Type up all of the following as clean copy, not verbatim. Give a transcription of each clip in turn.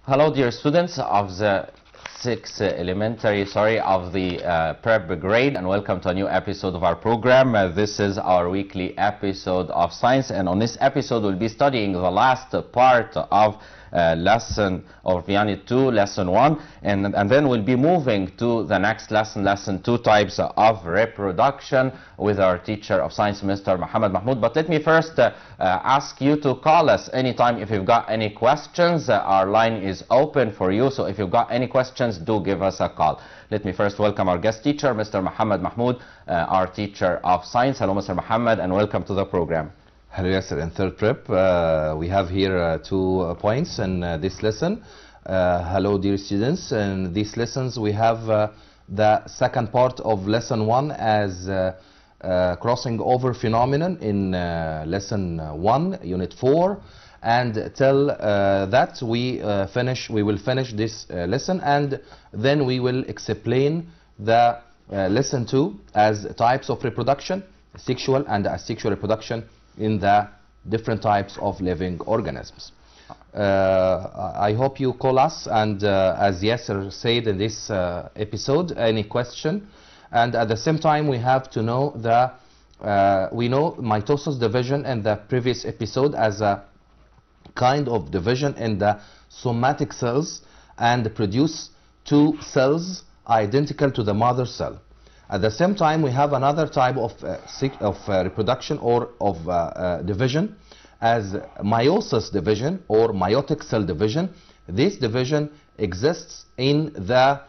Hello, dear students of the 6th elementary, of the prep grade, and welcome to a new episode of our program. This is our weekly episode of science, and on this episode we'll be studying the last part of lesson of Unit 2, lesson 1, and then we'll be moving to the next lesson, lesson 2, types of reproduction, with our teacher of science, Mr. Muhammad Mahmoud. But let me first ask you to call us anytime if you've got any questions. Our line is open for you, so if you've got any questions, do give us a call. Let me first welcome our guest teacher, Mr. Muhammad Mahmoud, our teacher of science. Hello, Mr. Muhammad, and welcome to the program. Hello, yes, in third prep, we have here 2 points in this lesson. Hello, dear students. In these lessons, we have the second part of lesson 1 as crossing over phenomenon in lesson 1, unit 4. And till that we will finish this lesson, and then we will explain the lesson 2 as types of reproduction, sexual and asexual reproduction in the different types of living organisms. I hope you call us, and as Yasser said in this episode, any question. And at the same time, we have to know we know mitosis division in the previous episode as a kind of division in the somatic cells, and produce 2 cells identical to the mother cell. At the same time, we have another type of reproduction or of division as meiosis division or meiotic cell division. This division exists in the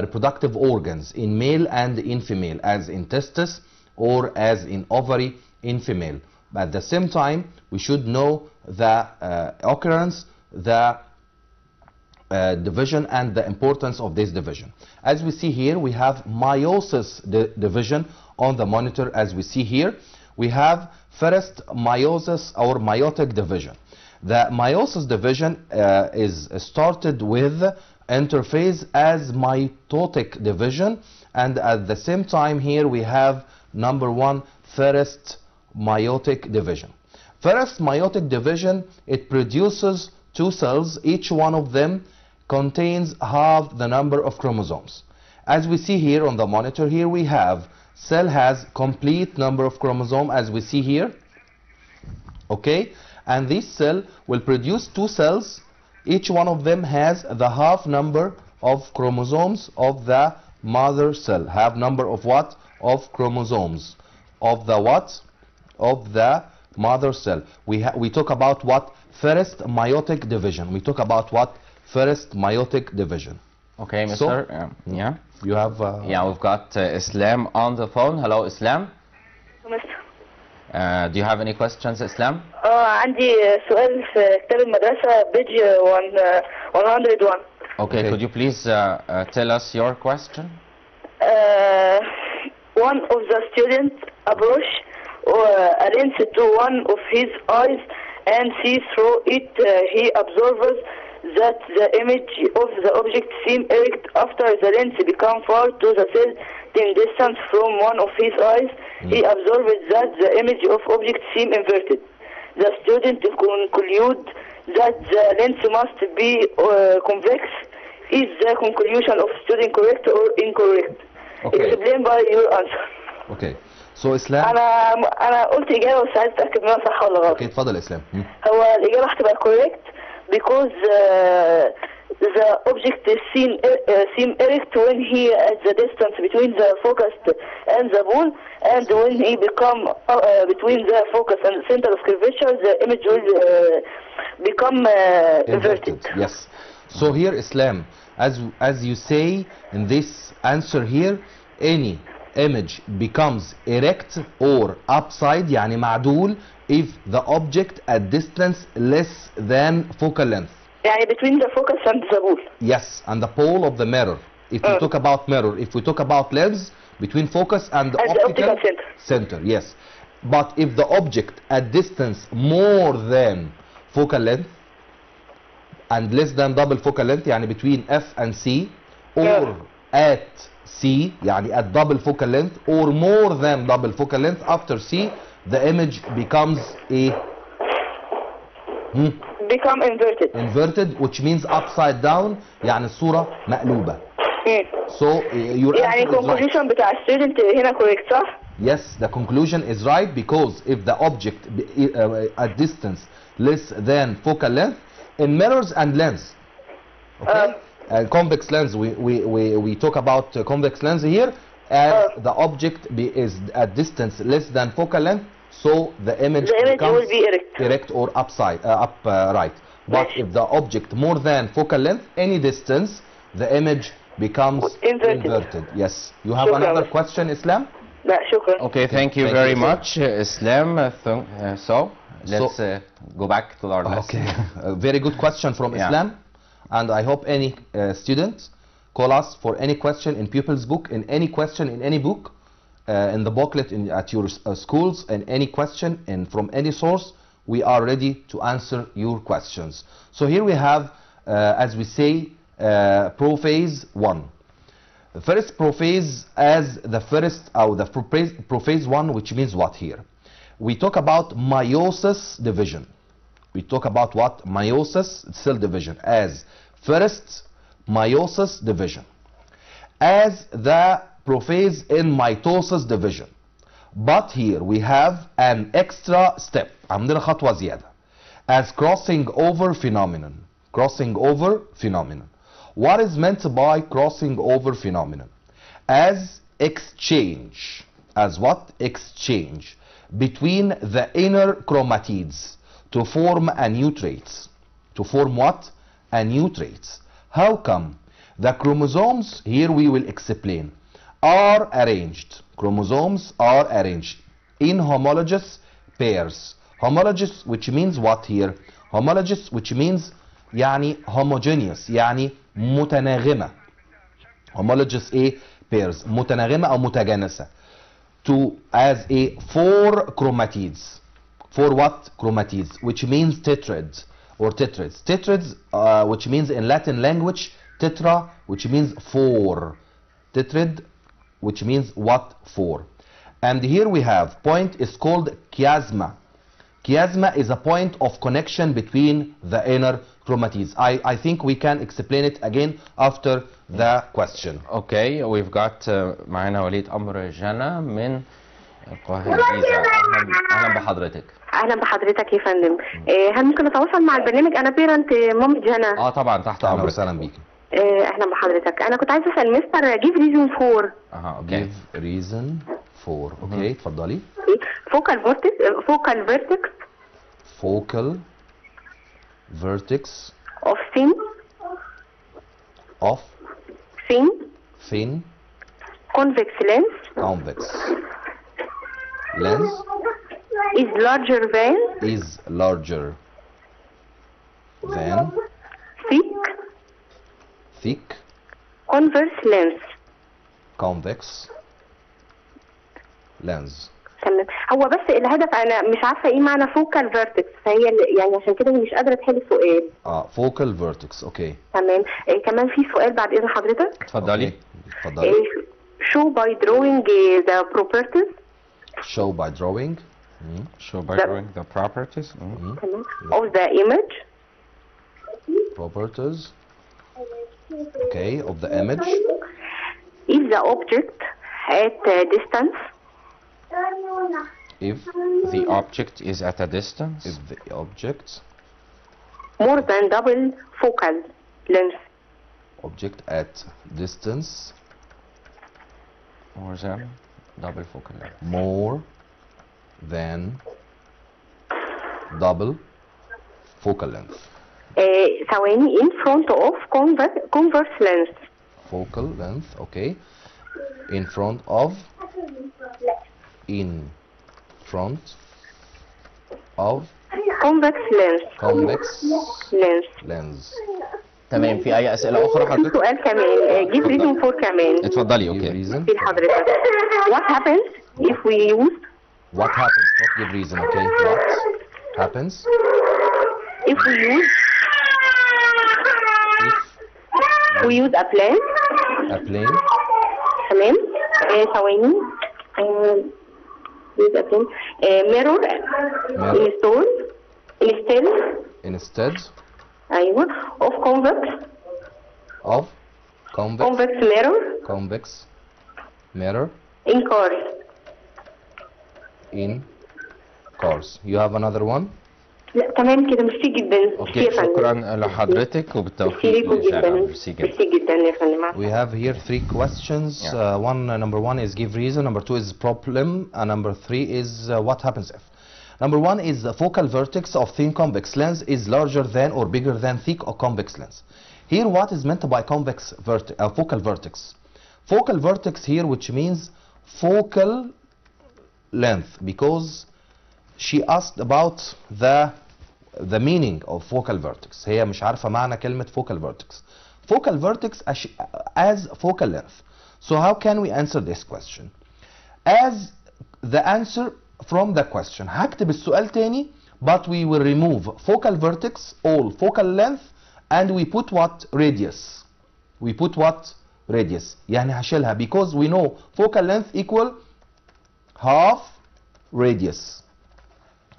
reproductive organs, in male and in female, as in testis or as in ovary in female. But at the same time, we should know the occurrence, the division, and the importance of this division. As we see here, we have meiosis division on the monitor. As we see here, we have first meiosis or meiotic division. The meiosis division is started with interphase as mitotic division, and at the same time here we have number 1, first meiotic division. First meiotic division, it produces 2 cells, each one of them contains half the number of chromosomes. As we see here on the monitor, here we have cell has complete number of chromosomes, as we see here, okay, and this cell will produce 2 cells, each one of them has the half number of chromosomes of the mother cell. Half number of what? Of chromosomes of the what? Of the mother cell. We talk about what? First meiotic division. We talk about what? First meiotic division. Okay, Mr. So, yeah. You have yeah, we've got Islam on the phone. Hello, Islam. Do you have any questions, Islam? عندي سؤال في كتاب المدرسة بيج 101. Okay, could you please tell us your question? One of the students approached a lens to one of his eyes and see through it. He observes that the image of the object seems erect after the lens becomes far to the certain distance from one of his eyes. He observes that the image of object seems inverted. The student concludes that the lens must be convex. Is the conclusion of student correct or incorrect? Okay. Explain by your answer. Okay. So Islam. أنا قلت إجابة بس عايز أتأكد منها صح ولا غلط. Okay, اتفضل إسلام. هو الإجابة هتبقى correct because the object is seem erect when he at the distance between the focus and the ball, and when he become between the focus and the center of curvature, the image will become inverted. Yes. So here, Islam, as you say in this answer here, any image becomes erect or upside, يعني معدول, if the object at distance less than focal length. يعني between the focus and the ball. Yes, and the pole of the mirror. If we talk about mirror, if we talk about lens, between focus and the optical center. Yes. But if the object at distance more than focal length and less than double focal length, يعني between F and C, or at C, يعني at double focal length, or more than double focal length after C, the image becomes a become inverted. inverted which means upside down يعني الصورة مقلوبة. So your يعني answer is right. conclusion بتاع student هنا correct صح؟ Yes, the conclusion is right because if the object at distance less than focal length in mirrors and lens. Okay? And convex lens, we talk about convex lens here, as the object is at distance less than focal length, so the image becomes will be erect or upright. But if the object more than focal length, any distance, the image becomes inverted. Yes. You have another question, Islam? لا شكرا. Okay, thank you very much, Islam. So let's go back to our lesson. Okay, a very good question from Islam, and I hope any student call us for any question in pupils book, in any question in any book, in the booklet at your schools, and any question from any source. We are ready to answer your questions. So here we have, as we say, prophase 1. The first prophase as the first, or the prophase 1, which means what here? We talk about meiosis division. We talk about what? Meiosis, cell division, as first meiosis division. As the prophase in mitosis division. But here we have an extra step. عندنا خطوة زيادة. As crossing over phenomenon. Crossing over phenomenon. What is meant by crossing over phenomenon? As exchange. As what? Exchange between the inner chromatids to form a new traits. To form what? A new traits. How come? The chromosomes, here we will explain, are arranged. Chromosomes are arranged in homologous pairs. Homologous, which means what here? Homologous, which means يعني homogeneous, يعني متناغمة. Homologous A pairs, متناغمة أو متجانسة. To as a 4 chromatids. For what? Chromatids, which means tetrads or tetrads. Tetrads, which means in Latin language, tetra, which means 4. Tetrad, which means what? 4. And here we have point is called chiasma. Chiasma is a point of connection between the inner chromatids. I think we can explain it again after the question. Okay, we've got معنا وليد أمر جنى من القاهرة. أهلا بحضرتك. اهلا بحضرتك يا فندم. هل ممكن اتواصل مع البرنامج؟ انا بيرنت مامة جنى. طبعا تحت أهلا أمرك. وسهلا بيك. اهلا بحضرتك. انا كنت عايزه اسال مستر give reason for. Okay. Give reason for. Okay, اتفضلي. focal vertex Focal vertex of thin convex lens is larger than thick convex lens. تمام. هو بس الهدف انا مش عارفه ايه معنى فوكال فيرتكس، فهي يعني عشان كده مش قادره تحل السؤال. focal vertex. اوكي. تمام. كمان في سؤال بعد اذن حضرتك. اتفضلي. اتفضلي. show by drawing the properties. Show by drawing. Show by drawing the properties. Of the image. Properties. Okay, of the image. If the object at a distance. If the object is at a distance. If the object. More than double focal length. Object at distance. More than double focal length. More than double focal length. ثواني in front of converse length. Focal length, okay. In front of. In front of convex lens. تمام. في أي أسئلة أخرى في حضرتك؟ سؤال كمان give reason for كمان. اتفضلي. Give اوكي. reason. في حضرتك. What happens if we use. What happens? Not give reason, okay. What happens if we use a plane. تمام. ثواني. use a plane. Mirror. Install instead ايوه of of convex mirror convex mirror in cars. in cars. You have another one? لا تمام كده، ميرسي جدا. اوكي، ميرسي يا فندم. شكرا لحضرتك وبالتوفيق ميرسي ليكم إن شاء الله. جدا. ميرسي جدا. ميرسي جدا يا فندم. مع We have here three questions. Yeah. Number one is give reason. Number two is problem. And number three is what happens if. Number one is the focal vertex of thin convex lens is larger than or bigger than thick or convex lens. Here, what is meant by convex focal vertex? Focal vertex here, which means focal length, because she asked about the meaning of focal vertex. هي مش عارفة معنى كلمة focal vertex. Focal vertex as focal length. So how can we answer this question? As the answer from the question. هكتب السؤال تاني, but we will remove focal vertex, all focal length, and we put what? Radius. We put what? Radius. يعني هشيلها because we know focal length equal half radius.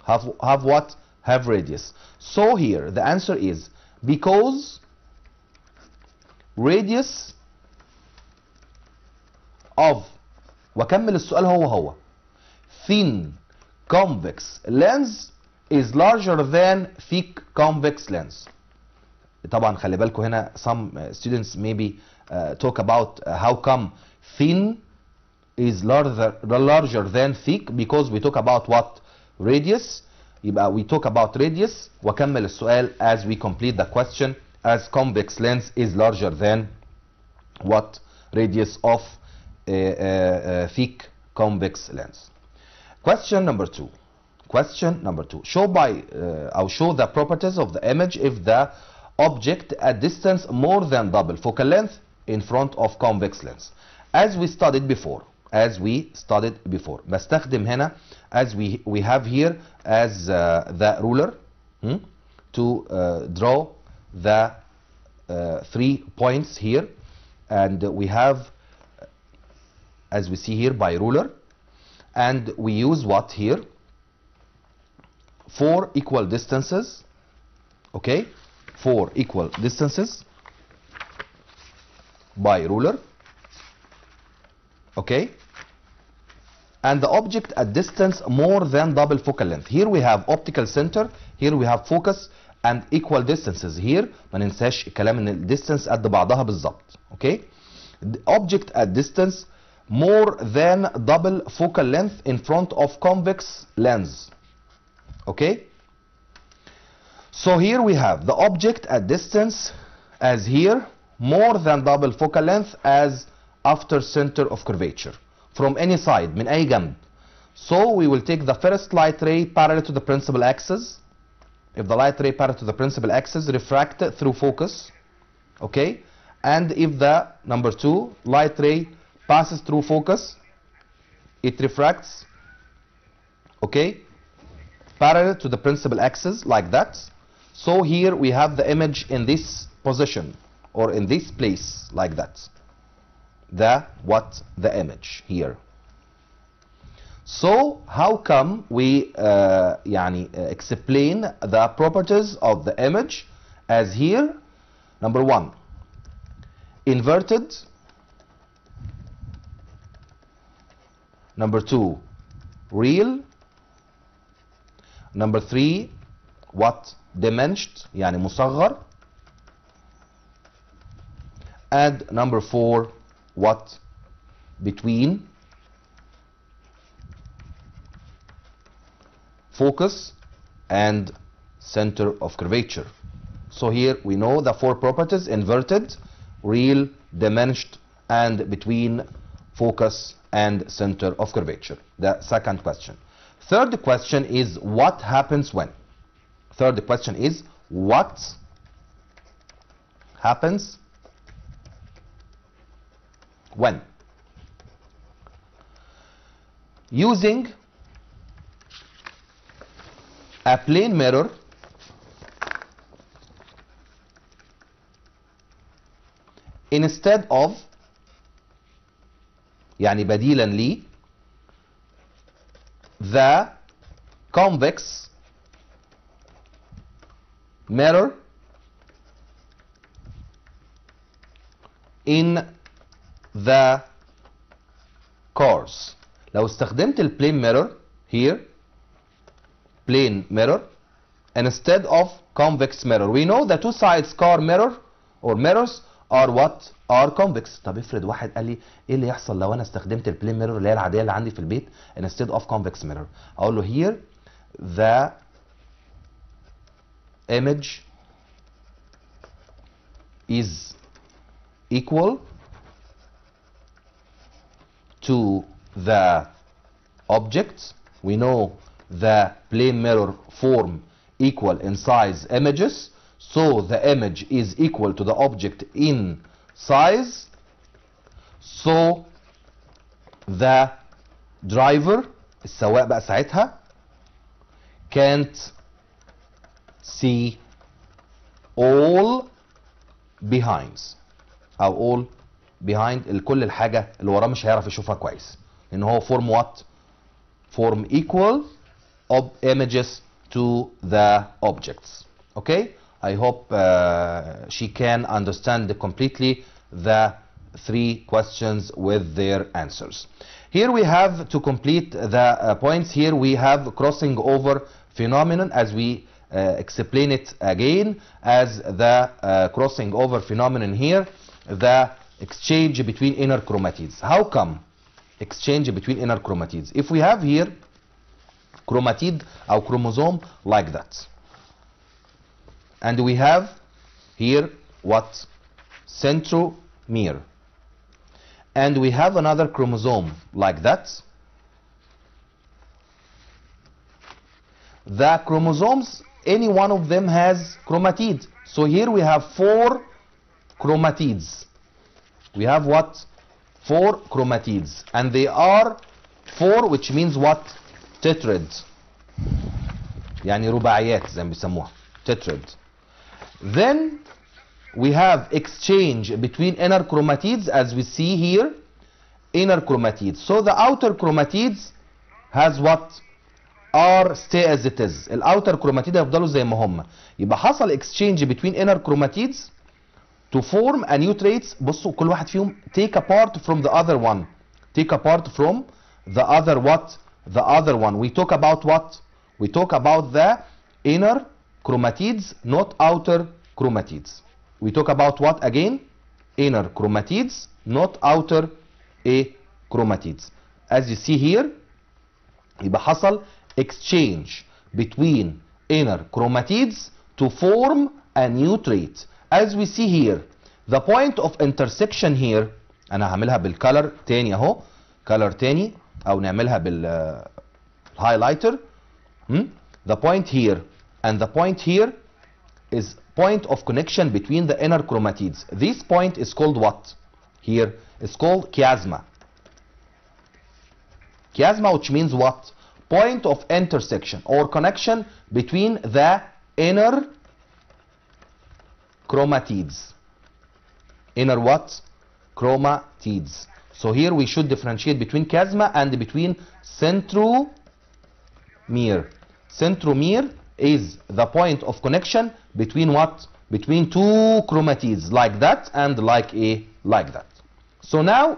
Have what? Have radius. So here the answer is because radius of, وكمل السؤال هو thin convex lens is larger than thick convex lens. طبعا خلي بالكم هنا some students maybe talk about how come thin is larger than thick, because we talk about what? Radius. يبقى we talk about radius وكمل السؤال as we complete the question as convex lens is larger than what? Radius of thick convex lens. Question number two. Question number two. Show the properties of the image if the object at distance more than double focal length in front of convex lens. As we studied before. بستخدم هنا as we have here as the ruler to draw the 3 points here, and we have, as we see here, by ruler, and we use what here? 4 equal distances. Okay, 4 equal distances by ruler. Okay, and the object at distance more than double focal length. Here we have optical center, here we have focus, and equal distances. Here ما ننساش الكلام ان الديستانس قد بعضها بالظبط. Okay, the object at distance more than double focal length in front of convex lens. Okay, so here we have the object at distance as here more than double focal length as after center of curvature from any side, من أي جنب. So we will take the first light ray parallel to the principal axis. If the light ray parallel to the principal axis refract through focus, okay, and if the number 2 light ray passes through focus, it refracts, okay, parallel to the principal axis like that. So here we have the image in this position or in this place like that. The image here. So how come we explain the properties of the image as here? Number 1, inverted. Number 2, real. Number 3, what? Diminished, يعني مصغر. And number 4, what? Between focus and center of curvature. So here we know the 4 properties: inverted, real, diminished, and between focus and center of curvature. The second question. Third question is what happens when? Third question is what happens when? Using a plane mirror instead of, يعني بديلا لي, the convex mirror in the cars. لو استخدمت البلين mirror here, plane mirror instead of convex mirror, we know the two sides car mirror or mirrors are what? Are convex. طب افرض واحد قال لي ايه اللي يحصل لو انا استخدمت البلين mirror اللي هي العاديه اللي عندي في البيت instead of convex mirror. اقول له here the image is equal to the object. We know the plane mirror form equal in size images, so the image is equal to the object in size, so the driver السواق بقى ساعتها can't see all behinds او all behind كل الحاجه اللي وراه مش هيعرف يشوفها كويس لان هو form what? Form equal of images to the objects. Okay, I hope she can understand completely the three questions with their answers. Here we have, to complete the points, here we have crossing over phenomenon, as we explain it again as the crossing over phenomenon here, the exchange between inner chromatids. How come exchange between inner chromatids? If we have here chromatid or chromosome like that, and we have here what? Centromere, and we have another chromosome like that. The chromosomes, any one of them has chromatid. So here we have 4 chromatids. We have what? 4 chromatids, and they are 4, which means what? Tetrad. يعني رباعيات زي ما بيسموها. Tetrad. Then we have exchange between inner chromatids, as we see here. Inner chromatids. So the outer chromatids has what? Are stay as it is. الأوتر كروماتيد هيفضلوا زي ما هم. يبقى حصل exchange between inner chromatids to form a new traits. بصوا كل واحد فيهم take apart from the other one. Take apart from the other what? The other one. We talk about what? We talk about the inner chromatids, not outer chromatids. We talk about what again? Inner chromatids, not outer chromatids. As you see here, يبقى حصل exchange between inner chromatids to form a new trait. As we see here, the point of intersection here, انا هعملها بالcolor تاني اهو، color تاني او نعملها بالhighlighter. The point here and the point here is point of connection between the inner chromatids. This point is called what? Here is called chiasma. Chiasma, which means what? Point of intersection or connection between the inner chromatids. Inner what? Chromatids. So here we should differentiate between chiasma and between centromere. Centromere is the point of connection between what? Between 2 chromatids, like that and like that. So now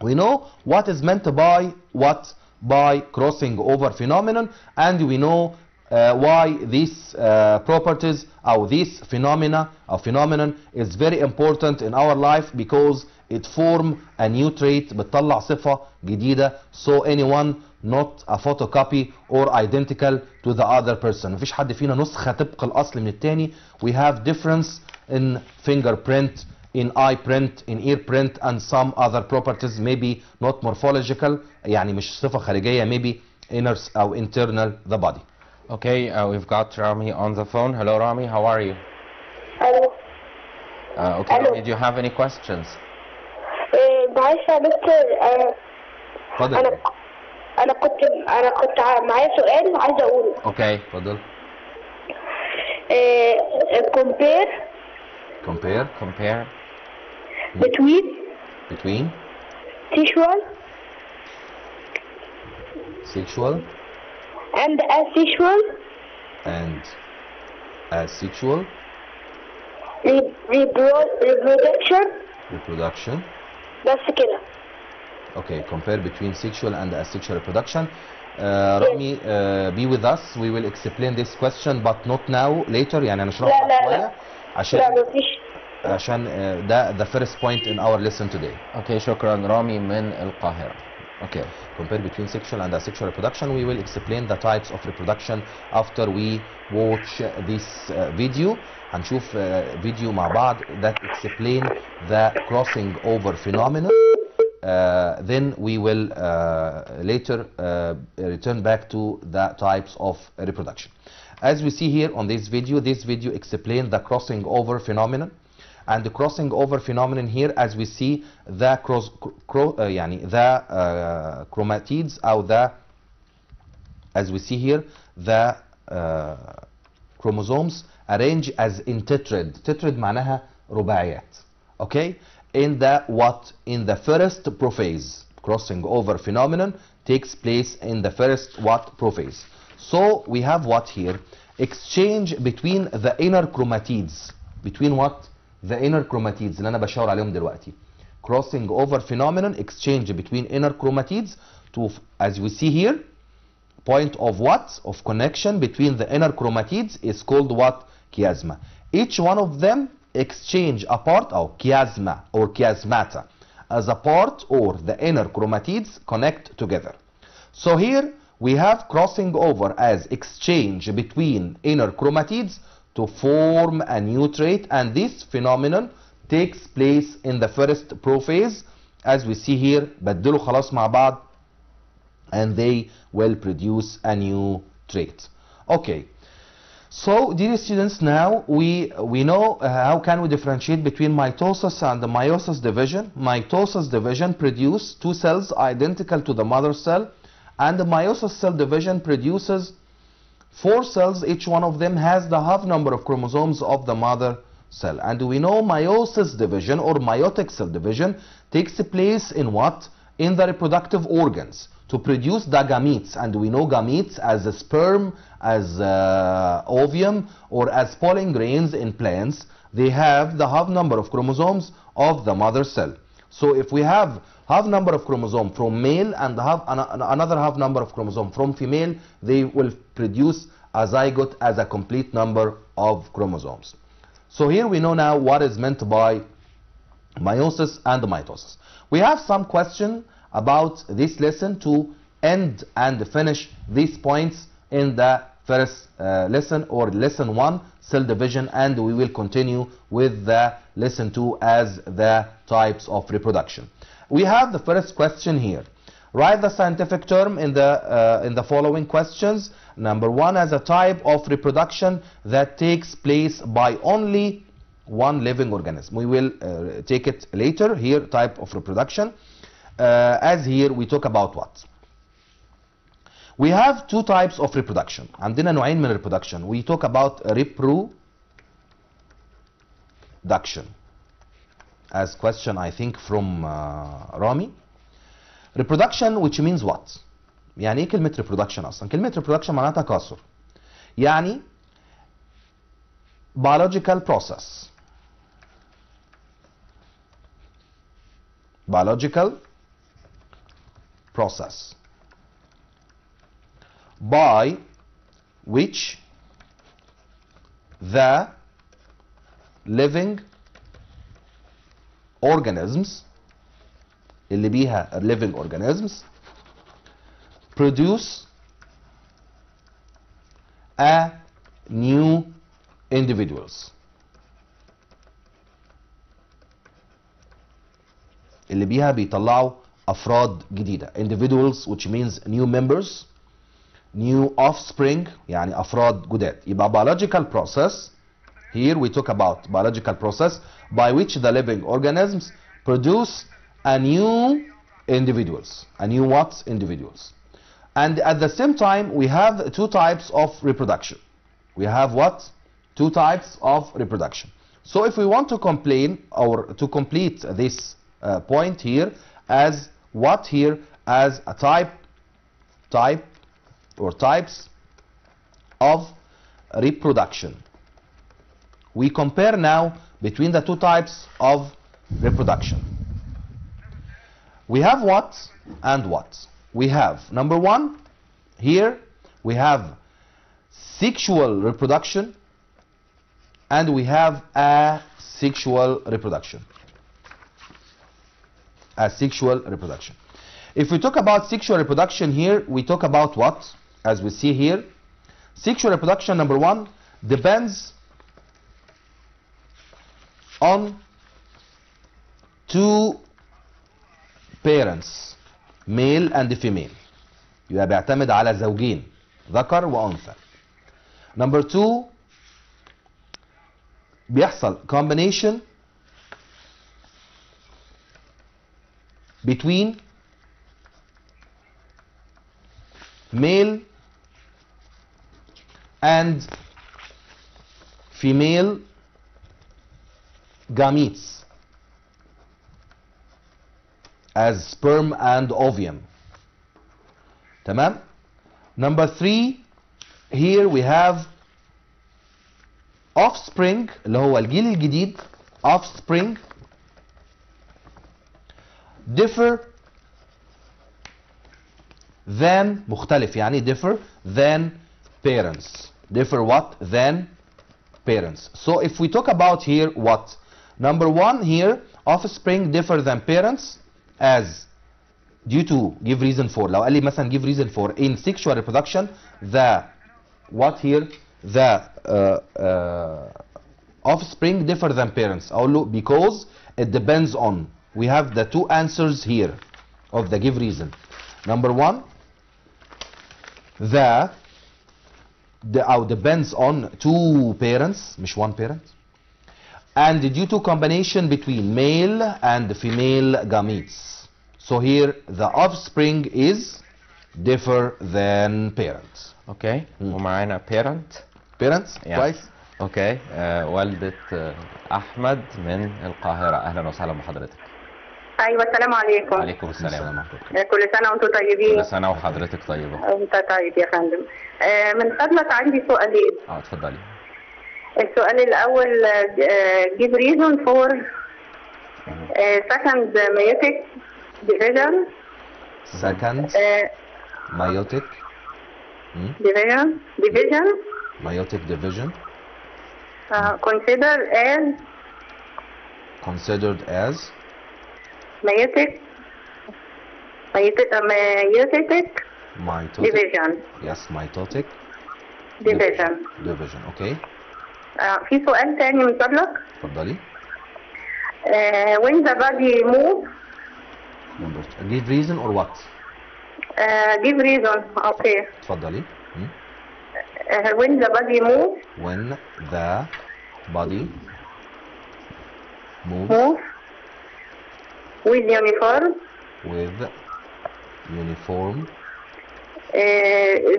we know what is meant by what? By crossing over phenomenon, and we know why these properties or this phenomenon is very important in our life, because it form a new trait, بتطلع صفة جديدة. So anyone not a photocopy or identical to the other person. مفيش حد فينا نسخة طبق الأصل من التاني. We have difference in fingerprint, in eye print, in ear print, and some other properties, maybe not morphological, يعني مش صفة خارجية, maybe inner أو internal the body. Okay, we've got Rami on the phone. Hello, Rami, how are you? الو. Okay, Hello. Rami, do you have any questions? معلش يا دكتور، اتفضل. انا كنت معايا سؤال عايزه اقوله. Okay. اتفضل. compare Compare between sexual and asexual asexual reproduction. بس كده. Okay, compare between sexual and asexual reproduction. Rami, be with us. We will explain this question, but not now. Later, يعني هنشرحها شوية عشان ده the first point in our lesson today. Okay, شكرا رامي من القاهرة. Okay, compare between sexual and asexual reproduction. We will explain the types of reproduction after we watch this video. هنشوف فيديو مع بعض that explain the crossing over phenomenon. Then we will later return back to the types of reproduction. As we see here on this video explains the crossing over phenomenon. And the crossing over phenomenon here, as we see, the chromatids or as we see here, the chromosomes arrange as in tetrad. Tetrad معناها رباعيات. Okay? In the first prophase. Crossing over phenomenon takes place in the first prophase. So we have what here? Exchange between the inner chromatids. Between what? The inner chromatids اللي أنا بشاور عليهم دلوقتي. Crossing over phenomenon, exchange between inner chromatids to, as we see here, point of what? Of connection between the inner chromatids is called what? Chiasma. Each one of them exchange a part of chiasma or chiasmata as a part or the inner chromatids connect together. So here we have crossing over as exchange between inner chromatids to form a new trait, and this phenomenon takes place in the first prophase, as we see here. بدلوا خلاص مع بعض and they will produce a new trait. Okay, so dear students, now we know how can we differentiate between mitosis and the meiosis division. Mitosis division produce two cells identical to the mother cell, and the meiosis cell division produces 4 cells. Each one of them has the half number of chromosomes of the mother cell. And we know meiosis division or meiotic cell division takes place in what? In the reproductive organs to produce the gametes. And we know gametes as a sperm, as ovum, or as pollen grains in plants. They have the half number of chromosomes of the mother cell. So if we have half number of chromosome from male and another half number of chromosome from female, they will produce a zygote as a complete number of chromosomes. So here we know now what is meant by meiosis and mitosis. We have some question about this lesson to end and finish these points in the first lesson or lesson 1, cell division, and we will continue with the lesson 2 as the types of reproduction. We have the first question here. Write the scientific term in the following questions. Number 1, as a type of reproduction that takes place by only one living organism. We will take it later. Here, type of reproduction. As here we talk about what? We have 2 types of reproduction. عندنا نوعين من reproduction. We talk about reproduction. As question, I think, from Rami. Reproduction, which means what? يعني ايه كلمة reproduction أصلا؟ كلمة reproduction معناها تكاثر. يعني biological process. Biological process by which the living organisms اللي بيها living organisms produce a new individuals. اللي بيها بيطلعوا أفراد جديدة. Individuals, which means new members, new offspring, يعني أفراد جداد. يبقى biological process. Here we talk about biological process by which the living organisms produce a new individuals. A new what? Individuals. And at the same time, we have 2 types of reproduction. We have what? 2 types of reproduction. So if we want to complain or to complete this point here as what here? As a type or types of reproduction. We compare now between the two types of reproduction. We have what and what. We have number one, here we have sexual reproduction and we have asexual reproduction. Asexual reproduction. If we talk about sexual reproduction here, we talk about what? As we see here, sexual reproduction, number one, depends on two parents, male and female. يبقى بيعتمد على زوجين ذكر وأنثى. Number two, بيحصل combination between male and female gametes as sperm and ovum. تمام. Number three, here we have offspring اللي هو الجيل الجديد. offspring differ than مختلف يعني differ than parents. differ what? Than parents. So if we talk about here what? Number one here, offspring differ than parents as due to give reason for. لو قال لي مثلا give reason for in sexual reproduction, the what here? The offspring differ than parents. أقول له because it depends on. We have the two answers here of the give reason. Number one, the depends on two parents, مش one parent, and due to combination between male and female gametes. So here the offspring is differ than parents. اوكي ومعانا parent. Parents كويس. اوكي والدة احمد من القاهرة، اهلا وسهلا بحضرتك. ايوه السلام عليكم. وعليكم السلام. كل سنه وانتم طيبين. كل سنة وحضرتك طيبة. انت طيب يا فندم. من فضلك عندي سؤالين. اتفضلي. السؤال الاول give reason for second meiotic division. Second meiotic division meiotic division considered as meiotic division. Yes, mitotic division. Okay. في سؤال تاني من فضلك. اتفضلي. when the body move. Number two. Give reason or what? give reason. Okay. اتفضلي. when the body move. When the body moves with uniform.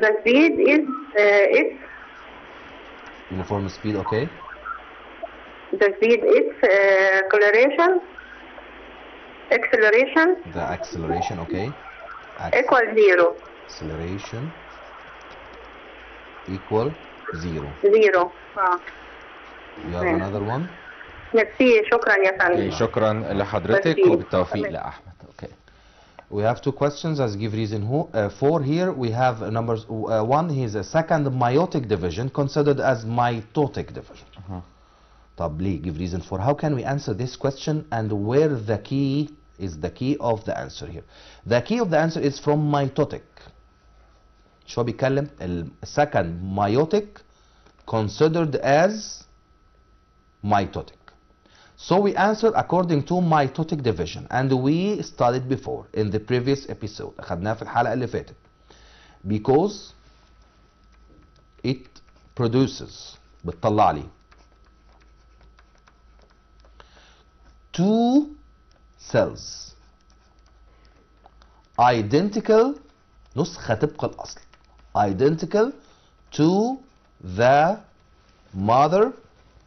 The speed is its. Uniform speed, okay. The speed is acceleration. The acceleration, okay. Equal zero. Acceleration equal zero. Zero. You have another one? ميرسي شكرا يا فندم. شكرا لحضرتك وبالتوفيق لأحمد. Okay. We have two questions as give reason for. Here we have numbers. One is a second meiotic division considered as mitotic division. طب ليه give reason for? How can we answer this question and where the key is the key of the answer here? The key of the answer is from mitotic. شو بيتكلم second meiotic considered as mitotic. So we answered according to mitotic division and we studied before in the previous episode. أخدناها في الحلقة اللي فاتت. Because it produces بتطلع لي two cells identical نسخة طبق الأصل identical to the mother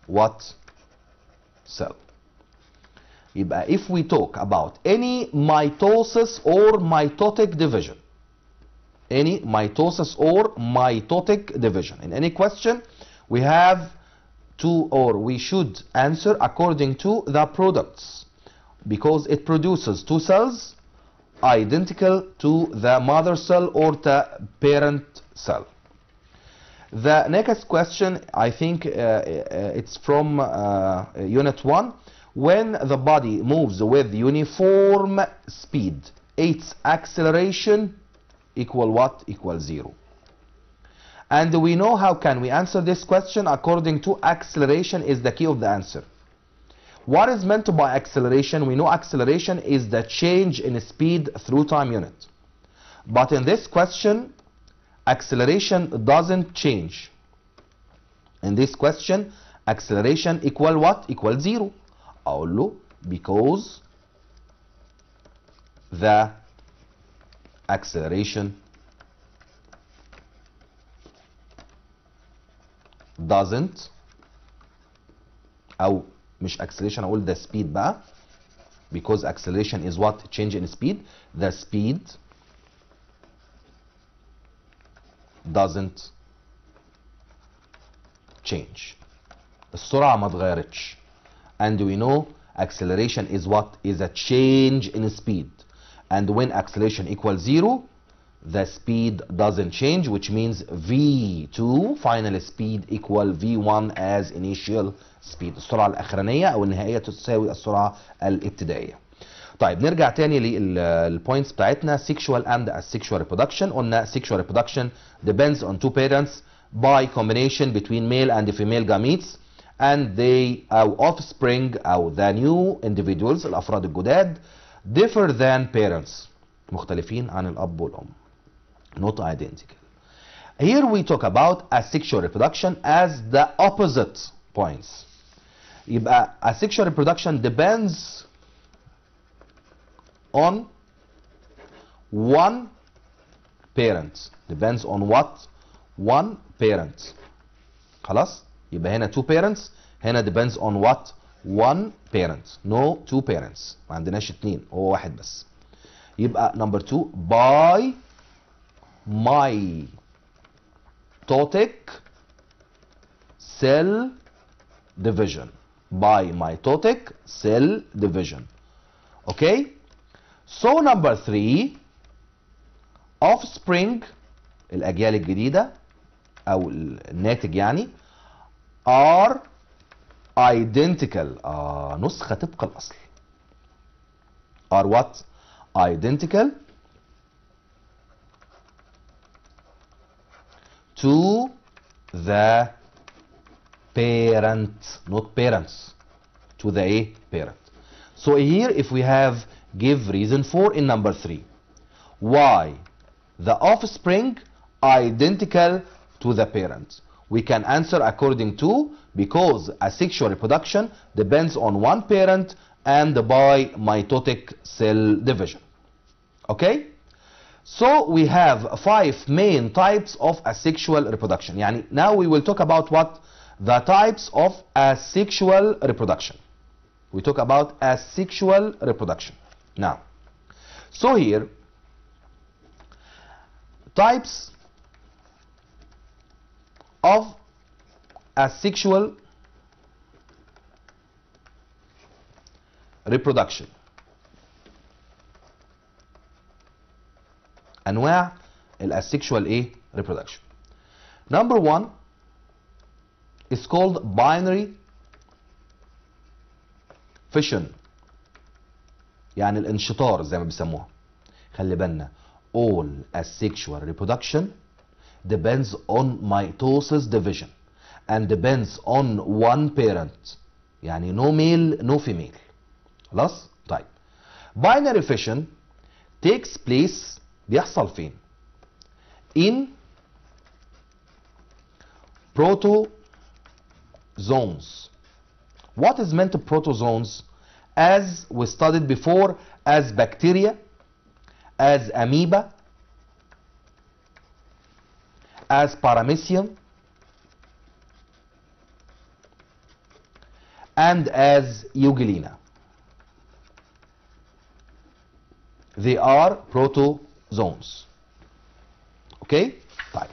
what cell. يبقى if we talk about any mitosis or mitotic division, in any question we have to, or we should answer according to the products, because it produces two cells identical to the mother cell or the parent cell. The next question, I think it's from Unit 1. When the body moves with uniform speed, its acceleration equal what? Equal 0. And we know how can we answer this question according to acceleration is the key of the answer. What is meant by acceleration? We know acceleration is the change in speed through time unit. But in this question, acceleration doesn't change. In this question, acceleration equal what? Equal 0. أقول له because the acceleration doesn't، أو مش acceleration، أقول the speed بقى، because acceleration is what? Change in speed. The speed doesn't change. السرعة ما اتغيرتش. And we know acceleration is what? Is a change in speed. And when acceleration equals 0, the speed doesn't change, which means V2 final speed equal V1 as initial speed. السرعة الأخرانية أو النهائية تساوي السرعة الابتدائية. طيب نرجع تاني للبوينتس بتاعتنا. sexual and asexual reproduction. قلنا sexual reproduction depends on two parents by combination between male and female gametes, and they أو offspring أو the new individuals الأفراد الجداد differ than parents مختلفين عن الأب والأم. Not identical. Here we talk about asexual reproduction as the opposite points. يبقى asexual reproduction depends on one parent. Depends on what? One parent. خلاص؟ يبقى هنا two parents، هنا depends on what? One parent. No two parents. ما عندناش اتنين، هو واحد بس. يبقى number 2 by mitotic cell division. By mitotic cell division. Okay? So number 3 offspring الأجيال الجديدة أو الناتج يعني are identical. نسخة طبق الأصل. are what? Identical to the parent, not parents, to the parent. So here if we have give reason for in number 3 why the offspring identical to the parent, we can answer according to because asexual reproduction depends on one parent and by mitotic cell division. Okay? So we have 5 main types of asexual reproduction. يعني now we will talk about what? The types of asexual reproduction. We talk about asexual reproduction. Now, so here, types of asexual reproduction. أنواع الاسexual reproduction. Number 1 is called binary fission، يعني الانشطار زي ما بيسموها. خلي بالنا all asexual reproduction depends on mitosis division and depends on one parent، يعني no male no female. خلاص؟ طيب binary fission takes place بيحصل فين؟ in protozoans. What is meant protozoans? As we studied before, as bacteria, as amoeba, as paramecium, and as euglena. They are protozoans. Okay? طيب.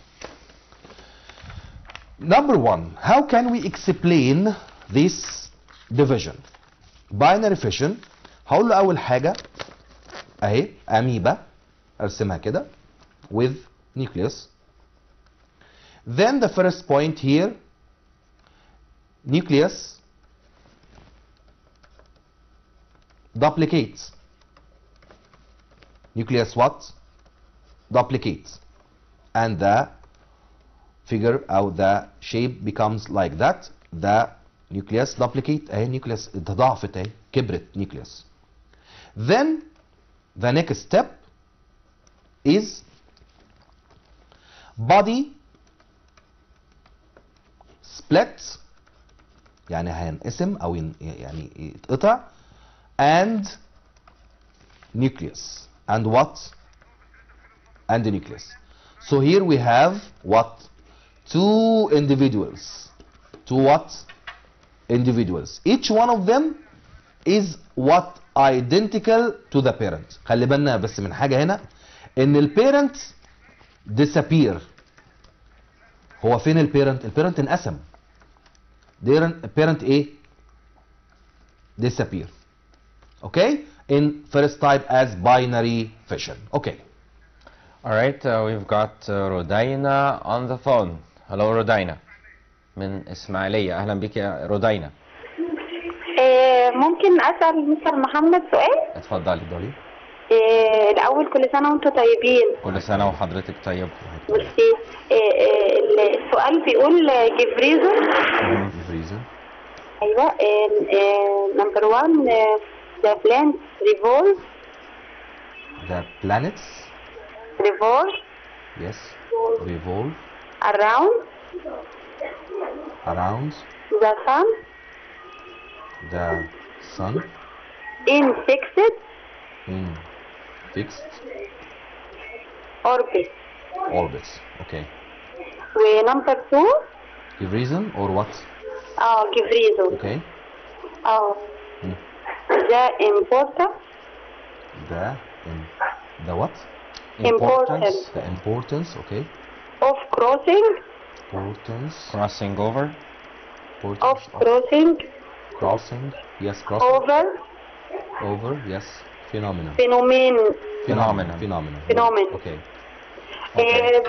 Number one, how can we explain this division? Binary fission. هقول له أول حاجة أهي أميبا، أرسمها كده with nucleus. Then the first point here, nucleus duplicates. Nucleus what? Duplicates. And the figure أو the shape becomes like that. The nucleus duplicate أهي nucleus تضاعفت أهي كبرت nucleus. Then the next step is body splits، يعني هينقسم أو يعني يتقطع، and nucleus. And what? And the nucleus. So here we have what? Two individuals. Two what? Individuals. Each one of them is what? Identical to the parent. خلي بالنا بس من حاجة هنا، إن البيرنت disappear. هو فين البيرنت؟ البيرنت انقسم. البيرنت إيه؟ disappear. Okay? In first type as binary fission. Okay. All right, we've got Rodina on the phone. Hello Rodina من إسماعيلية. أهلا بك يا رودينا. ممكن أسأل مستر محمد سؤال؟ اتفضلي. الأول كل سنة وأنتم طيبين. كل سنة وحضرتك طيب. ميرسي. السؤال بيقول give reason. Give reason. أيوه. number one, the planets revolve. The planets. Revolve. Yes. Revolve. Around. The sun. The sun. In fixed. Orbit. Orbits. Okay. Number two. Give reason or what? Give reason. Okay. The importance. The what? Importance. The importance. Okay. Of crossing. Crossing over. Of crossing. Crossing. Yes. Crossing. Over. Yes. Phenomenon. Okay.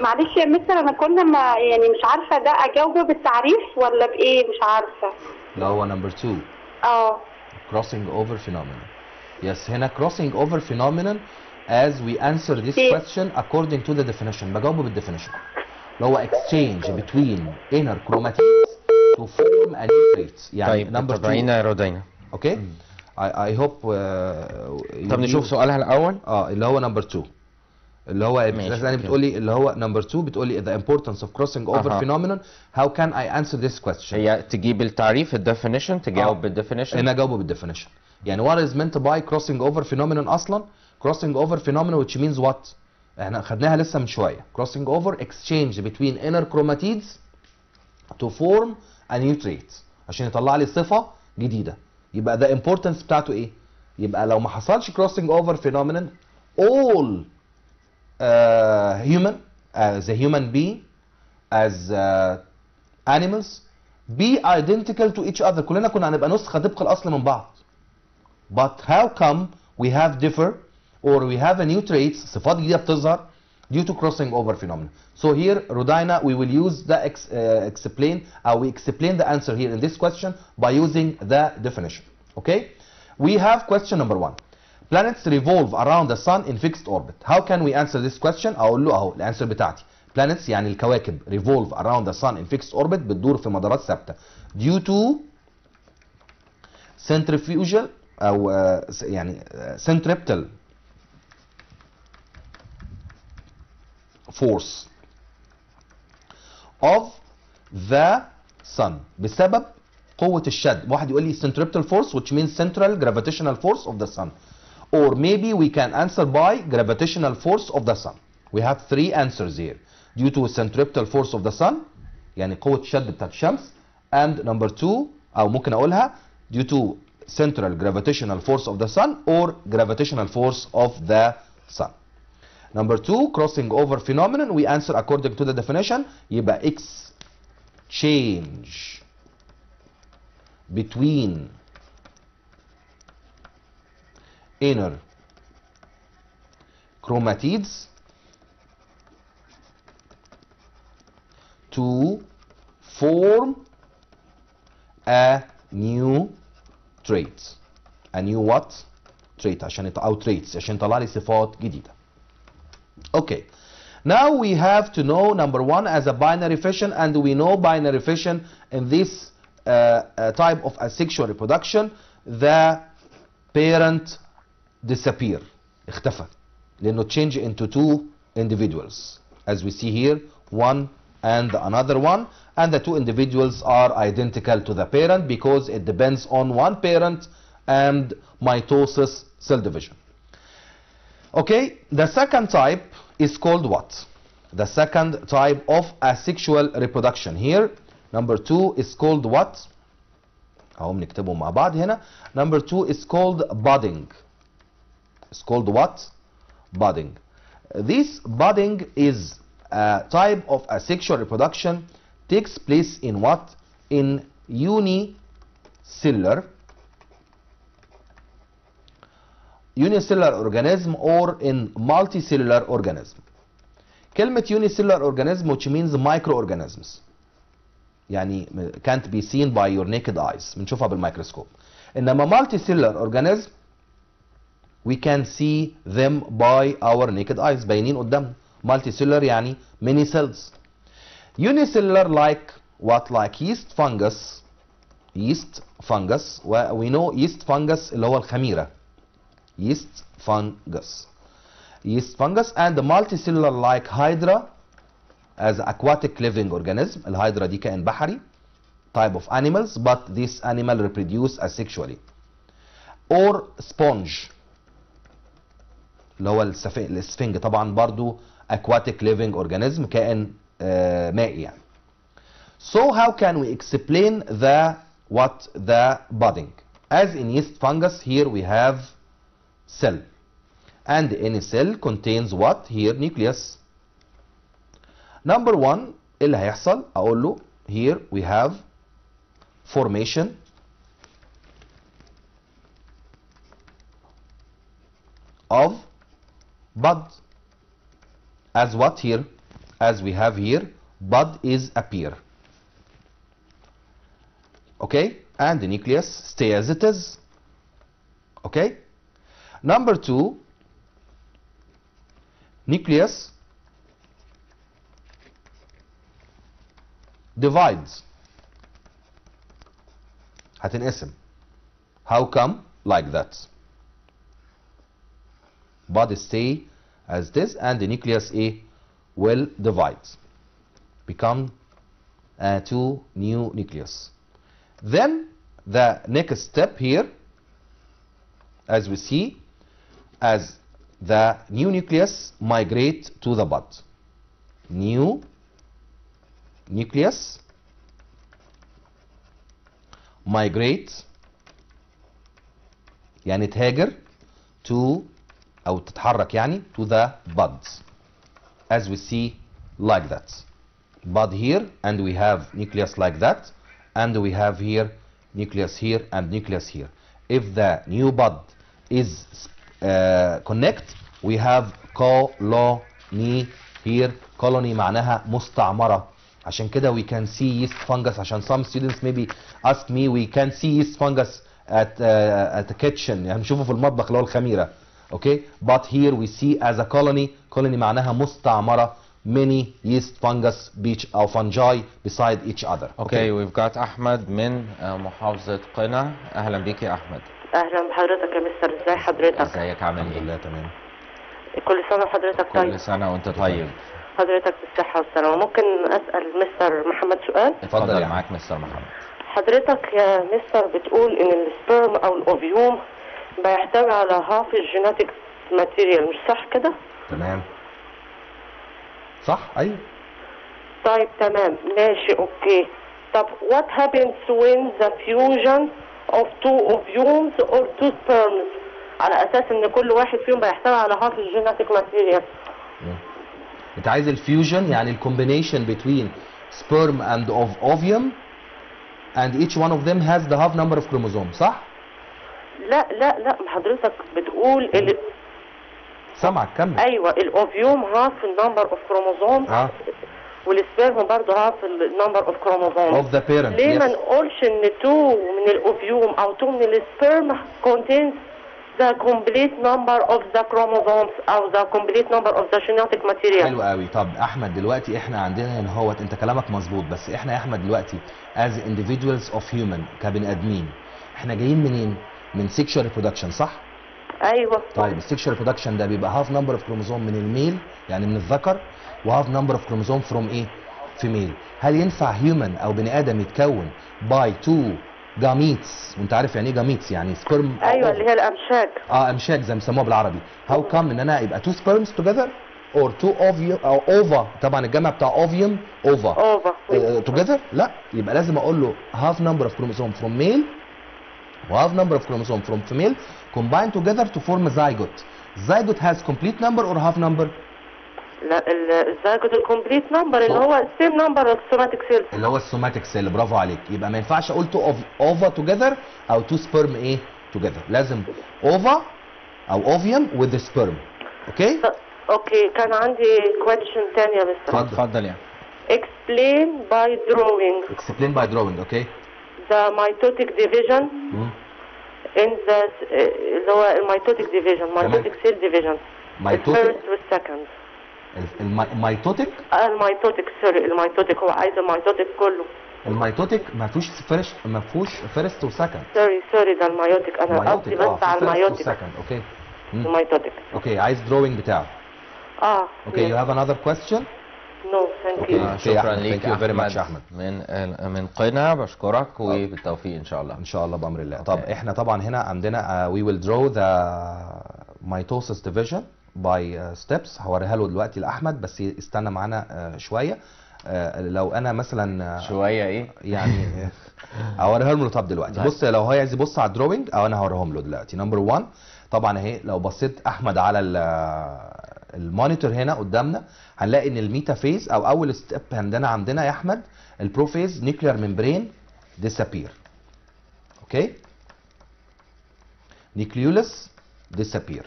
معلش يا مستر، انا كل ما يعني مش عارفه ده اجاوبه بالتعريف ولا بايه، مش عارفه. اللي هو number 2. Crossing over phenomenon. Yes. هنا crossing over phenomenon as we answer this question according to the definition. بجاوبه بالدefinition. اللي هو exchange between inner chromatids to form a new trait. يعني طيب number 2. تابعينا يا رودينا. Okay. I hope. طب نشوف سؤالها الأول. اللي هو number 2. اللي هو يعني بتقولي اللي هو number 2 بتقولي the importance of crossing over phenomenon. How can I answer this question? هي تجيب التعريف الديفينيشن، تجاوب بالديفينيشن. هنا جاوبه بالديفينيشن. يعني what is meant by crossing over phenomenon أصلا؟ crossing over phenomenon which means what؟ احنا خدناها لسه من شوية. crossing over exchange between inner chromatids to form a new trait. عشان يطلع لي صفة جديدة. يبقى the importance بتاعته ايه؟ يبقى لو ما حصلش crossing over phenomenon all human as a human being as animals be identical to each other. كلنا كنا هنبقى نسخة طبق الأصل من بعض. But how come we have differ or we have a new traits صفات جديدة بتظهر due to crossing over phenomenon. So here Rodina we will use the explain we explain the answer here in this question by using the definition. Okay? We have question number 1. Planets revolve around the sun in fixed orbit. How can we answer this question? اقول له اهو الانسر بتاعتي. Planets يعني الكواكب revolve around the sun in fixed orbit بتدور في مدارات ثابته due to centrifugal او يعني centripetal force of the sun. بسبب قوة الشد. واحد يقول لي centripetal force which means central gravitational force of the sun. Or maybe we can answer by gravitational force of the sun. We have 3 answers here. Due to centripetal force of the sun يعني قوة الشد بتاعت الشمس. And number 2 أو ممكن أقولها due to central gravitational force of the sun or gravitational force of the sun. Number 2 crossing over phenomenon we answer according to the definition. يبقى X change between inner chromatids to form a new trait. A new what? Trait أو traits عشان يطلع لي صفات جديدة. Okay. Now we have to know number one as a binary fission, and we know binary fission in this type of asexual reproduction, the parent disappear, اختفى لأنه change into two individuals as we see here, one and another one, and the two individuals are identical to the parent because it depends on one parent and mitosis cell division. Okay, the second type is called what? The second type of asexual reproduction here, number two is called what? اهو بنكتبهم مع بعض هنا. Number two is called budding. It's called what? Budding. This budding is a type of asexual reproduction, takes place in what? In unicellular organism or in multicellular organism. كلمة unicellular organism which means microorganisms يعني can't be seen by your naked eyes بنشوفها بالميكروسكوب. إنما multicellular organism we can see them by our naked eyes باينين قدامنا. Multicellular يعني many cells. Unicellular like what? Like yeast fungus. Yeast fungus. We know yeast fungus اللي هو الخميرة. Yeast fungus. Yeast fungus and the multicellular like hydra as aquatic living organism. الهيدرا دي كائن بحري type of animals but this animal reproduce asexually. Or sponge اللي هو الاسفنج طبعا برضو aquatic living organism كائن مائي يعني. So how can we explain the budding? As in yeast fungus here we have cell and any cell contains what? Here nucleus. Number one اللي هيحصل اقول له here we have formation of bud. As what here? As we have here, bud is appear. Okay, and the nucleus stay as it is. Okay. Number two, nucleus divides. هتنقسم. How come? Like that. Bud stay as this and the nucleus A will divide. Become two new nucleus. Then the next step here, as we see, as the new nucleus migrate to the bud. New nucleus migrate يعني تهاجر to أو تتحرك يعني to the buds as we see like that. Bud here and we have nucleus like that and we have here nucleus here and nucleus here. If the new bud is connect we have colony here. colony معناها مستعمرة. عشان كده we can see yeast fungus. عشان some students maybe ask me we can see yeast fungus at the kitchen يعني نشوفه في المطبخ اللي هو الخميرة. Okay, but here we see as a colony. colony معناها مستعمرة. many yeast fungus beach أو fungi beside each other. Okay, we've got أحمد من محافظة قنا. أهلا بيك يا أحمد. اهلا بحضرتك يا مستر، ازاي حضرتك؟ ازيك عامل الحمد ايه؟ لله تمام. كل سنه وحضرتك طيب. كل سنة وانت طيب. حضرتك بالصحه والسلامه. ممكن اسال مستر محمد سؤال؟ اتفضل معاك مستر محمد. حضرتك يا مستر بتقول ان السبرم او الاوفيوم بيحتوي على هاف الجيناتيك ماتيريال، مش صح كده؟ تمام صح ايوه. طيب تمام ماشي اوكي. طب what happens when the fusion of two ovumes or two sperms على اساس ان كل واحد فيهم بيحتوي على هاف الجيناتيك ماتيريال؟ انت عايز الفيوجن يعني الكومبينيشن بين sperm and ovum, and each one of them has the half number of chromosomes. صح؟ لا حضرتك بتقول سامعك كمل. ايوه الاوفيوم هاف النمبر اوف كروموزوم والسبيرم برضه هاف النمبر اوف كروموزوم of the parent. ليه ما نقولش ان 2 من الاوفيوم او 2 من السبيرم contains the complete number of the chromosomes او the complete number of the genetic material. حلو قوي. طب احمد دلوقتي احنا عندنا هنا هوت، انت كلامك مظبوط، بس احنا يا احمد دلوقتي as individuals of human كبني ادمين احنا جايين منين؟ من sexual reproduction صح؟ ايوه. طيب السكشوال ريبرودكشن ده بيبقى هاف نمبر اوف كروموزوم من الميل يعني من الذكر، وهاف نمبر اوف كروموزوم فروم ايه؟ فيميل. هل ينفع هيومن او بني ادم يتكون باي تو جاميتس؟ وانت عارف يعني ايه جاميتس؟ يعني سبرم. ايوه اللي هي الامشاج. امشاج زي ما بيسموها بالعربي. هاو كم ان انا يبقى تو سبرمز توجذر اور تو اوفيوم او اوفا، طبعا الجمع بتاع اوفيوم اوفا توجذر؟ لا، يبقى لازم اقول له هاف نمبر اوف كروموزوم فروم ميل وهاف number of chromosome from female combined together to form a zygote. Zygote has complete number or half number? لا الزيجوت الكومبليت نمبر اللي هو السيم نمبر اوف سوماتيك سيل. اللي هو السوماتيك سيل. برافو عليك. يبقى ما ينفعش اقول تو اوفا توجذر او تو سبرم ايه توجذر، لازم اوفا او اوفيوم with the sperm. اوكي؟ اوكي كان عندي question تانية يا مستر. اتفضل يعني. Explain by drawing. Explain by drawing. اوكي. The mitotic division in the اللي هو الميتوتيك division mitotic cell division. الفيرست والسكند. الميتوتيك سوري الميتوتيك هو عايز الميتوتيك كله. الميتوتيك ما فيهوش فيرست وسكند. سوري ده الميوتيك انا قصدي بس على الميوتيك. اوكي. الميتوتيك. اوكي عايز دروينج بتاعه. اوكي you have another question? No thank you. شكرا ليك احمد من قنا، بشكرك وبالتوفيق ان شاء الله. ان شاء الله بامر الله. طب احنا طبعا هنا عندنا we will draw the mitosis division by steps. هوريها له دلوقتي لاحمد بس استنى معانا شويه. لو انا مثلا شويه ايه يعني هوريها له. طب دلوقتي بص، لو هو عايز يبص على الدروينج او انا هوريهم له دلوقتي. نمبر 1 طبعا اهي، لو بصيت احمد على المونيتور هنا قدامنا هنلاقي ان الميتافيز او اول ستيب عندنا يا احمد البروفيز نيوكلير ممبرين disappear. اوكي، نيوكليولس disappear.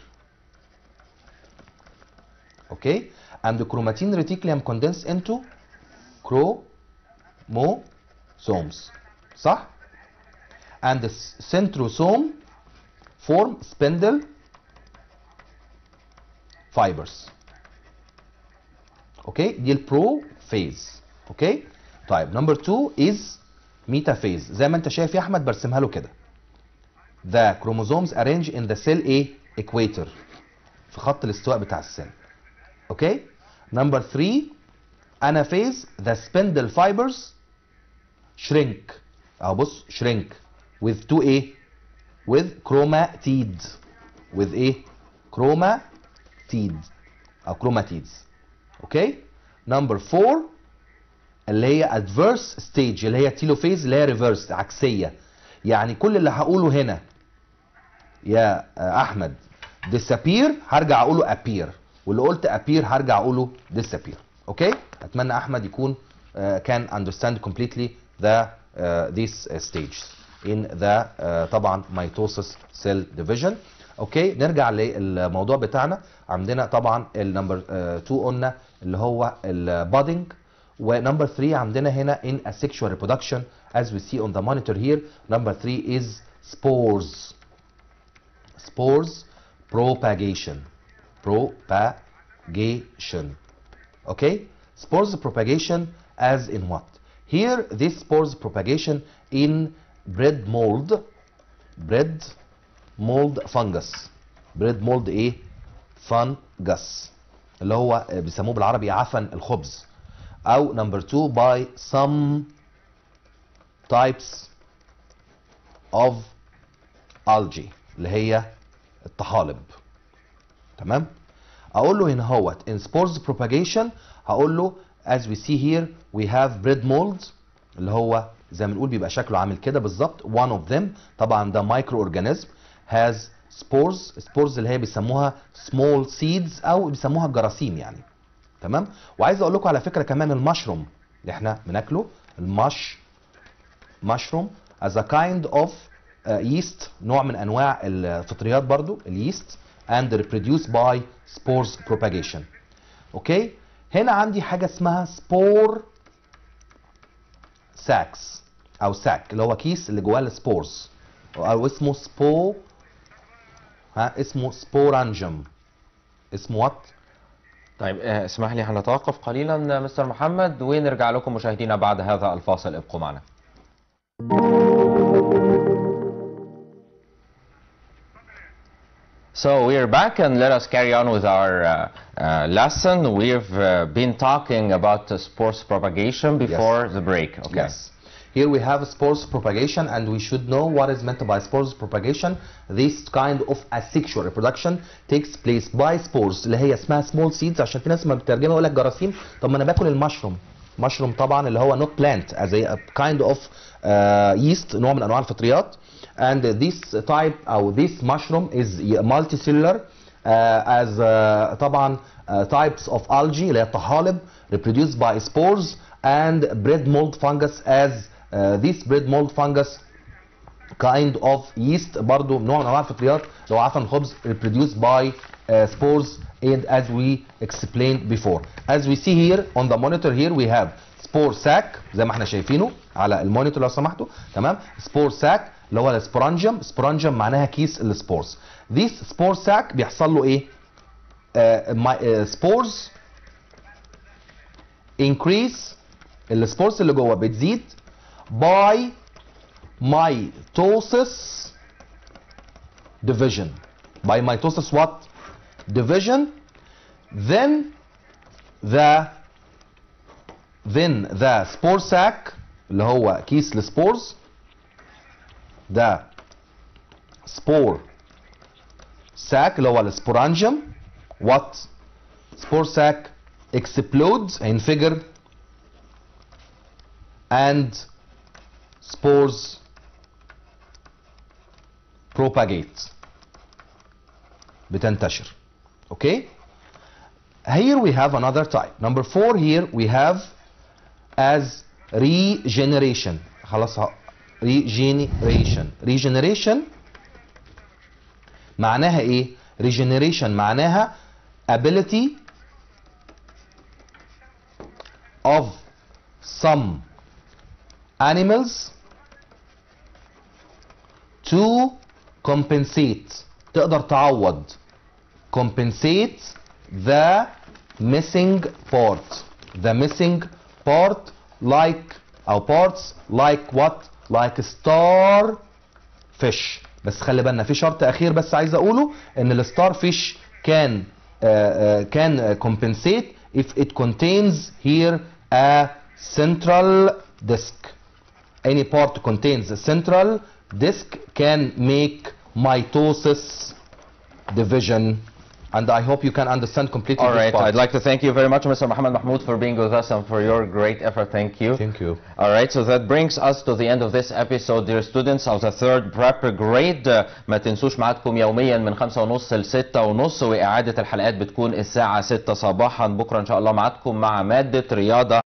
اوكي، and the chromatin reticulum condense into chromosomes صح؟ and the centrosome form spindle fibers. اوكي، دي البرو فيز. اوكي، طيب نمبر 2 is ميتافيز. زي ما انت شايف يا احمد برسمها له كده. the chromosomes arrange in the cell equator في خط الاستواء بتاع السيل. اوكي، نمبر 3 انافيز the spindle fibers shrink. اهو بص shrink with with chromatids with chromatids او chromatids. اوكي، نمبر 4 اللي هي adverse stage اللي هي تيلوفيز اللي هي ريفرس عكسيه. يعني كل اللي هقوله هنا يا احمد disappear هرجع اقوله appear، واللي قلت appear هرجع اقوله disappear. اوكي، اتمنى احمد يكون can understand completely the these stages in the طبعا mitosis cell division. اوكي، نرجع للموضوع بتاعنا. عندنا طبعا النمبر 2 قلنا اللي هو البادنج، ونمبر 3 عندنا هنا in asexual reproduction as we see on the monitor here. Number 3 is spores. Spores propagation. Okay, spores propagation as in what? Here this spores propagation in bread mold fungus. bread mold ايه؟ fungus اللي هو بيسموه بالعربي عفن الخبز. او نمبر 2 by some types of algae اللي هي الطحالب. تمام، اقول له هنا هوت in spores propagation هقول له as we see here we have bread mold اللي هو زي ما نقول بيبقى شكله عامل كده بالظبط. one of them طبعا ده مايكرو اورجانيزم has spores اللي هي بيسموها small seeds او بيسموها الجراثيم يعني. تمام، وعايز اقول لكم على فكره كمان المشروم اللي احنا بناكله mushroom as a kind of yeast، نوع من انواع الفطريات برضو اليست، and reproduced by spores propagation. اوكي، هنا عندي حاجه اسمها سبور ساكس او ساك، اللي هو كيس اللي جواه السبورز، او اسمه اسمه سبورانجم. اسمه وات؟ طيب اسمح لي هنتوقف قليلا مستر محمد ونرجع لكم مشاهدينا بعد هذا الفاصل، ابقوا معنا. So we're back and let us carry on with our lesson. We've been talking about spores propagation before the break. Okay. Yes. Here we have spores propagation, and we should know what is meant by spores propagation. This kind of asexual reproduction takes place by spores اللي هي اسمها small seeds. عشان في ناس ما بتترجمها يقول لك جراثيم، طب ما انا باكل المشروم. مشروم طبعا اللي هو not plant as a kind of yeast، نوع من انواع الفطريات. And this type or this mushroom is multicellular as طبعا types of algae اللي هي الطحالب reproduced by spores and bread mold fungus as this bread mold fungus kind of yeast برضو نوع من انواع الفطريات اللي هو عفن الخبز reproduced by spores and as we explained before. As we see here on the monitor here we have spore sac زي ما احنا شايفينه على المونيتور لو سمحتوا، تمام؟ spore sac اللي هو السبورانجم. سبورانجم معناها كيس السبورز. This spore sac بيحصل له ايه؟ spores increase، السبورز اللي جوه بتزيد by mitosis division. by mitosis what? division. then the spore sac اللي هو كيس السبورز، ده spore sac اللي هو السبورانجم. what? spore sac explodes، هينفجر، and spores propagate، بتنتشر. okay. here we have another type. number 4 here we have as regeneration. خلاص regeneration معناها ايه؟ regeneration معناها ability of some animals to compensate، تقدر تعوض compensate the missing part. the missing part like أو parts like what? like star fish. بس خلي بالنا في شرط أخير بس عايز أقوله، إن الستار فيش can compensate if it contains here a central disc. any part contains a central disc can make mitosis division. And I hope you can understand completely. All this right, part. I'd like to thank you very much, Mr. Muhammad Mahmoud, for being with us and for your great effort. Thank you. Thank you. All right, so that brings us to the end of this episode, dear students of the third prep grade. ما تنسوش معادكم يوميا من 5:30 ل 6:30، وإعادة الحلقات بتكون الساعة 6 صباحا. بكرة إن شاء الله معادكم مع مادة رياضة